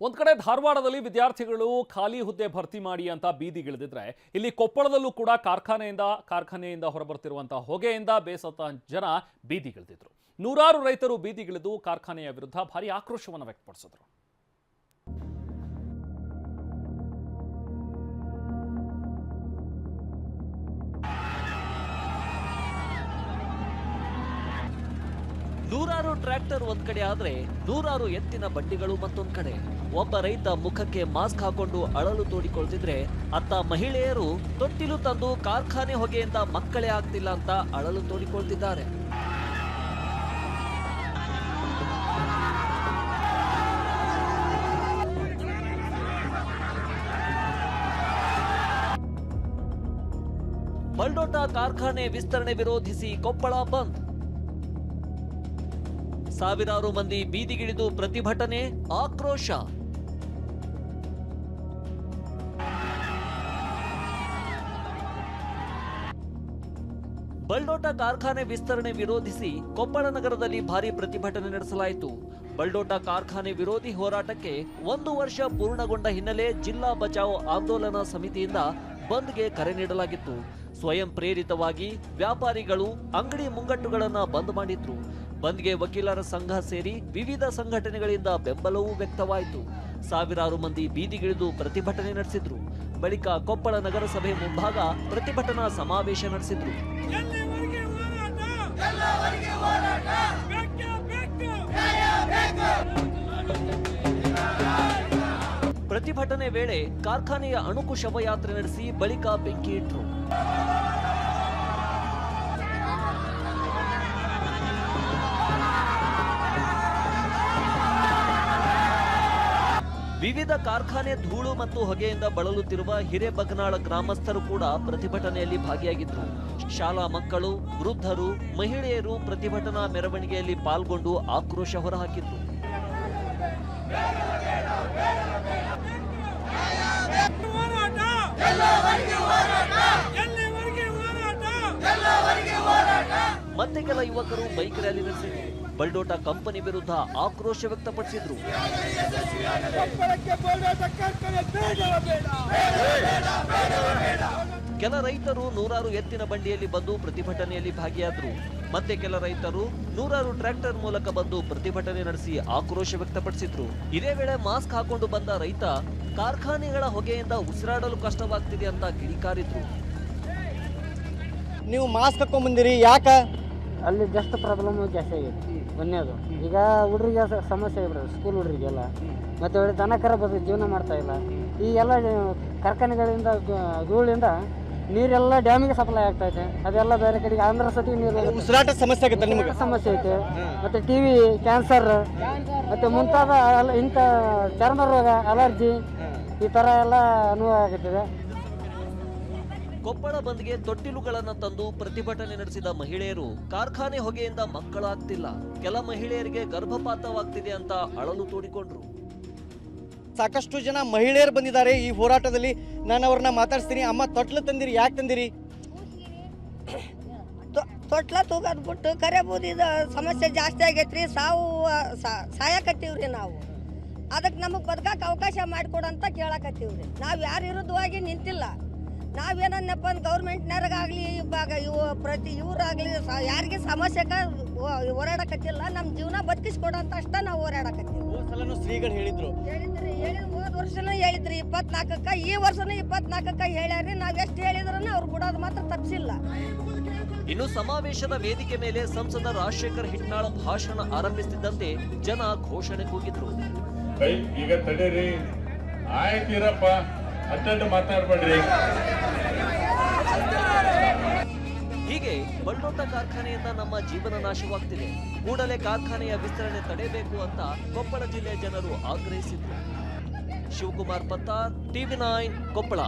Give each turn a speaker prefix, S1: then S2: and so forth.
S1: ಒಂದ್ ಕಡೆ ಧಾರವಾಡದಲ್ಲಿ ವಿದ್ಯಾರ್ಥಿಗಳು ಖಾಲಿ ಹುದ್ದೆ ಭರ್ತಿ ಮಾಡಿ ಅಂತ ಬೀದಿಗಿಳಿದಿದ್ರೆ ಇಲ್ಲಿ ಕೊಪ್ಪಳದಲ್ಲೂ ಕೂಡ ಕಾರ್ಖಾನೆಯಿಂದ ಹೊರಬರ್ತಿರುವಂತಹ ಹೊಗೆಯಿಂದ ಬೇಸತ್ತ ಜನ ಬೀದಿಗಿಳಿದಿದ್ರು. ನೂರಾರು ರೈತರು ಬೀದಿಗಿಳಿದು ಕಾರ್ಖಾನೆಯ ವಿರುದ್ಧ ಭಾರಿ ಆಕ್ರೋಶವನ್ನು ವ್ಯಕ್ತಪಡಿಸಿದ್ರು.
S2: ನೂರಾರು ಟ್ರ್ಯಾಕ್ಟರ್ ಒಂದ್ ಕಡೆ ಆದ್ರೆ ನೂರಾರು ಎತ್ತಿನ ಬಂಡಿಗಳು ಮತ್ತೊಂದ್ ಕಡೆ. ಒಬ್ಬ ರೈತ ಮುಖಕ್ಕೆ ಮಾಸ್ಕ್ ಹಾಕೊಂಡು ಅಳಲು ತೋಡಿಕೊಳ್ತಿದ್ರೆ ಅತ್ತ ಮಹಿಳೆಯರು ತೊಟ್ಟಿಲು ತಂದು ಕಾರ್ಖಾನೆ ಹೊಗೆಯಿಂದ ಮಕ್ಕಳೇ ಆಗ್ತಿಲ್ಲ ಅಂತ ಅಳಲು ತೋಡಿಕೊಳ್ತಿದ್ದಾರೆ. ಬಲ್ಡೋಟ ಕಾರ್ಖಾನೆ ವಿಸ್ತರಣೆ ವಿರೋಧಿಸಿ ಕೊಪ್ಪಳ ಬಂದ್. ಸಾವಿರಾರು ಮಂದಿ ಬೀದಿಗಿಳಿದು ಪ್ರತಿಭಟನೆ, ಆಕ್ರೋಶ. ಬಲ್ಡೋಟ ಕಾರ್ಖಾನೆ ವಿಸ್ತರಣೆ ವಿರೋಧಿಸಿ ಕೊಪ್ಪಳ ನಗರದಲ್ಲಿ ಭಾರಿ ಪ್ರತಿಭಟನೆ ನಡೆಸಲಾಯಿತು. ಬಲ್ಡೋಟ ಕಾರ್ಖಾನೆ ವಿರೋಧಿ ಹೋರಾಟಕ್ಕೆ 1 ವರ್ಷ ಪೂರ್ಣಗೊಂಡ ಹಿನ್ನೆಲೆ ಜಿಲ್ಲಾ ಬಚಾವ್ ಆಂದೋಲನ ಸಮಿತಿಯಿಂದ ಬಂದ್ಗೆ ಕರೆ ನೀಡಲಾಗಿತ್ತು. ಸ್ವಯಂ ಪ್ರೇರಿತವಾಗಿ ವ್ಯಾಪಾರಿಗಳು ಅಂಗಡಿ ಮುಂಗಟ್ಟುಗಳನ್ನ ಬಂದ್ ಮಾಡಿದ್ರು. ಬಂದ್ಗೆ ವಕೀಲರ ಸಂಘ ಸೇರಿ ವಿವಿಧ ಸಂಘಟನೆಗಳಿಂದ ಬೆಂಬಲವೂ ವ್ಯಕ್ತವಾಯಿತು. ಸಾವಿರಾರು ಮಂದಿ ಬೀದಿಗಿಳಿದು ಪ್ರತಿಭಟನೆ ನಡೆಸಿದ್ರು. ಬಳಿಕ ಕೊಪ್ಪಳ ನಗರಸಭೆ ಮುಂಭಾಗ ಪ್ರತಿಭಟನಾ ಸಮಾವೇಶ ನಡೆಸಿದ್ರು. ಪ್ರತಿಭಟನೆ ವೇಳೆ ಕಾರ್ಖಾನೆಯ ಅಣುಕು ಶವಯಾತ್ರೆ ನಡೆಸಿ ಬಳಿಕ ಬೆಂಕಿ ಇಟ್ರು. ವಿವಿಧ ಕಾರ್ಖಾನೆ ಧೂಳು ಮತ್ತು ಹೊಗೆಯಿಂದ ಬಳಲುತ್ತಿರುವ ಹಿರೇಬಗನಾಳ ಗ್ರಾಮಸ್ಥರು ಕೂಡ ಪ್ರತಿಭಟನೆಯಲ್ಲಿ ಭಾಗಿಯಾಗಿದ್ದರು. ಶಾಲಾ ಮಕ್ಕಳು, ವೃದ್ಧರು, ಮಹಿಳೆಯರು ಪ್ರತಿಭಟನಾ ಮೆರವಣಿಗೆಯಲ್ಲಿ ಪಾಲ್ಗೊಂಡು ಆಕ್ರೋಶ ಹೊರಹಾಕಿದ್ರು. ಮತ್ತೆ ಕೆಲ ಯುವಕರು ಬೈಕ್ ರ್ಯಾಲಿ ನಡೆಸಿದ್ರು. ಬಲ್ಡೋಟ ಕಂಪನಿ ವಿರುದ್ಧ ಆಕ್ರೋಶ ವ್ಯಕ್ತಪಡಿಸಿದ್ರು. ಕೆಲ ರೈತರು ನೂರಾರು ಎತ್ತಿನ ಬಂಡಿಯಲ್ಲಿ ಬಂದು ಪ್ರತಿಭಟನೆಯಲ್ಲಿ ಭಾಗಿಯಾದರು. ಮತ್ತೆ ಕೆಲ ರೈತರು ನೂರಾರು ಟ್ರ್ಯಾಕ್ಟರ್ ಮೂಲಕ ಬಂದು ಪ್ರತಿಭಟನೆ ನಡೆಸಿ ಆಕ್ರೋಶ ವ್ಯಕ್ತಪಡಿಸಿದ್ರು. ಇದೇ ವೇಳೆ ಮಾಸ್ಕ್ ಹಾಕೊಂಡು ಬಂದ ರೈತ ಕಾರ್ಖಾನೆಗಳ ಹೊಗೆಯಿಂದ ಉಸಿರಾಡಲು ಕಷ್ಟವಾಗ್ತಿದೆ ಅಂತ ಕಿಡಿಕಾರಿದ್ರು.
S3: ನೀವು ಮಾಸ್ಕ್ ಹಾಕೊಂಡ್ ಬಂದಿರಿ ಯಾಕ?
S4: ಅಲ್ಲಿ ಜಸ್ಟ್ ಪ್ರಾಬ್ಲಮ್ ಜಾಸ್ತಿ ಆಗೈತಿ ಒಂದೇದು. ಈಗ ಹುಡುಗರಿಗೆ ಸಮಸ್ಯೆ ಆಗ್ಬಿಡೋದು, ಸ್ಕೂಲ್ ಹುಡುಗರಿಗೆಲ್ಲ. ಮತ್ತು ಅವ್ರಿಗೆ ದನ ಕರ ಬದು ಜೀವನ ಮಾಡ್ತಾ ಇಲ್ಲ. ಈ ಎಲ್ಲ ಕಾರ್ಖಾನೆಗಳಿಂದ ಧೂಳಿಂದ ನೀರೆಲ್ಲ ಡ್ಯಾಮಿಗೆ ಸಪ್ಲೈ ಆಗ್ತಾ ಇದೆ. ಅದೆಲ್ಲ ಬೇರೆ ಕಡೆಗೆ ಆಂಧ್ರ ಸತಿ ನೀರು
S3: ಉಸಿರಾಟ ಸಮಸ್ಯೆ ಆಗುತ್ತೆ, ನಿಮಗೆ
S4: ಸಮಸ್ಯೆ ಐತೆ. ಮತ್ತು TB, ಕ್ಯಾನ್ಸರ್ ಮತ್ತು ಮುಂತಾದ ಇಂಥ ಚರ್ಮ ರೋಗ, ಅಲರ್ಜಿ ಈ ಥರ ಎಲ್ಲ ಅನುಭವ ಆಗುತ್ತಿದೆ.
S2: ಕೊಪ್ಪಳ ಬಂದ್ಗೆ ತೊಟ್ಟಿಲುಗಳನ್ನು ತಂದು ಪ್ರತಿಭಟನೆ ನಡೆಸಿದ ಮಹಿಳೆಯರು ಕಾರ್ಖಾನೆ ಹೊಗೆಯಿಂದ ಮಕ್ಕಳಾಗ್ತಿಲ್ಲ, ಕೆಲ ಮಹಿಳೆಯರಿಗೆ ಗರ್ಭಪಾತವಾಗ್ತಿದೆ ಅಂತ ಅಳಲು ತೋಡಿಕೊಂಡ್ರು.
S3: ಸಾಕಷ್ಟು ಜನ ಮಹಿಳೆಯರು ಬಂದಿದ್ದಾರೆ ಈ ಹೋರಾಟದಲ್ಲಿ. ನಾನು ಅವ್ರನ್ನ ಮಾತಾಡ್ತೀನಿ. ಅಮ್ಮ, ತೊಟ್ಲು ತಂದಿರಿ, ಯಾಕೆ ತಂದಿರಿ?
S5: ತೊಟ್ಲ ತೂಗದ್ಬಿಟ್ಟು ಕರೆ ಬೂದಿದ ಸಮಸ್ಯೆ ಜಾಸ್ತಿ ಆಗೈತ್ರಿ. ಸಾಯಕತ್ತೀವ್ರಿ ನಾವು. ಅದಕ್ಕೆ ನಮಗೆ ಬದುಕಕ್ಕೆ ಅವಕಾಶ ಮಾಡಿಕೊಡಂತ ಕೇಳಕತ್ತೀವ್ರಿ. ನಾವು ಯಾರ ವಿರುದ್ಧವಾಗಿ ನಿಂತಿಲ್ಲ. ನಾವೇನನ್ನಪ್ಪ ಗೌರ್ಮೆಂಟ್ನವ್ರಿಗಾಗಲಿ ಇವರಾಗಲಿ ಯಾರಿಗೆ ಸಮಸ್ಯೆಗೆ ಹೋರಾಡಕತ್ತಿಲ್ಲ. ನಮ್ಮ ಜೀವನ ಬದುಕಿಸ್ಕೊಡಂತ ಅಷ್ಟ ನಾವು ಹೋರಾಡಕತ್ತೀವಿ.
S3: ಶ್ರೀಗಳು ಹೇಳಿದ್ರು
S5: ಹೋದ ವರ್ಷನೂ ಹೇಳಿದ್ರಿ 24ಕ್ಕೆ, ಈ ವರ್ಷನೂ 24ಕ್ಕೆ ಹೇಳ್ಯಾರ್ರಿ. ನಾವು ಎಷ್ಟು ಹೇಳಿದ್ರೂ ಅವ್ರು ಬಿಡೋದು ಮಾತ್ರ ತಪ್ಪಿಸಿಲ್ಲ.
S2: ಇನ್ನು ಸಮಾವೇಶದ ವೇದಿಕೆ ಮೇಲೆ ಸಂಸದ ರಾಜಶೇಖರ್ ಹಿಟ್ನಾಳ ಭಾಷಣ ಆರಂಭಿಸುತ್ತಿದ್ದಂತೆ ಜನ ಘೋಷಣೆ ಕೂಗಿದ್ರು.
S6: ಈಗ ತಡೀರಿ, ಆಯ್ತಿರಪ್ಪ, ಅಷ್ಟೊಂದು ಮಾತಾಡ್ಬೇಡ್ರಿ.
S2: ಹೀಗೆ ಬಲ್ಡೋಟ ಕಾರ್ಖಾನೆಯಿಂದ ನಮ್ಮ ಜೀವನ ನಾಶವಾಗ್ತಿದೆ, ಕೂಡಲೇ ಕಾರ್ಖಾನೆಯ ವಿಸ್ತರಣೆ ತಡೆಯಬೇಕು ಅಂತ ಕೊಪ್ಪಳ ಜಿಲ್ಲೆಯ ಜನರು ಆಗ್ರಹಿಸಿದ್ರು. ಶಿವಕುಮಾರ್ ಪತ್ತಾರ್, TV9 ಕೊಪ್ಪಳ.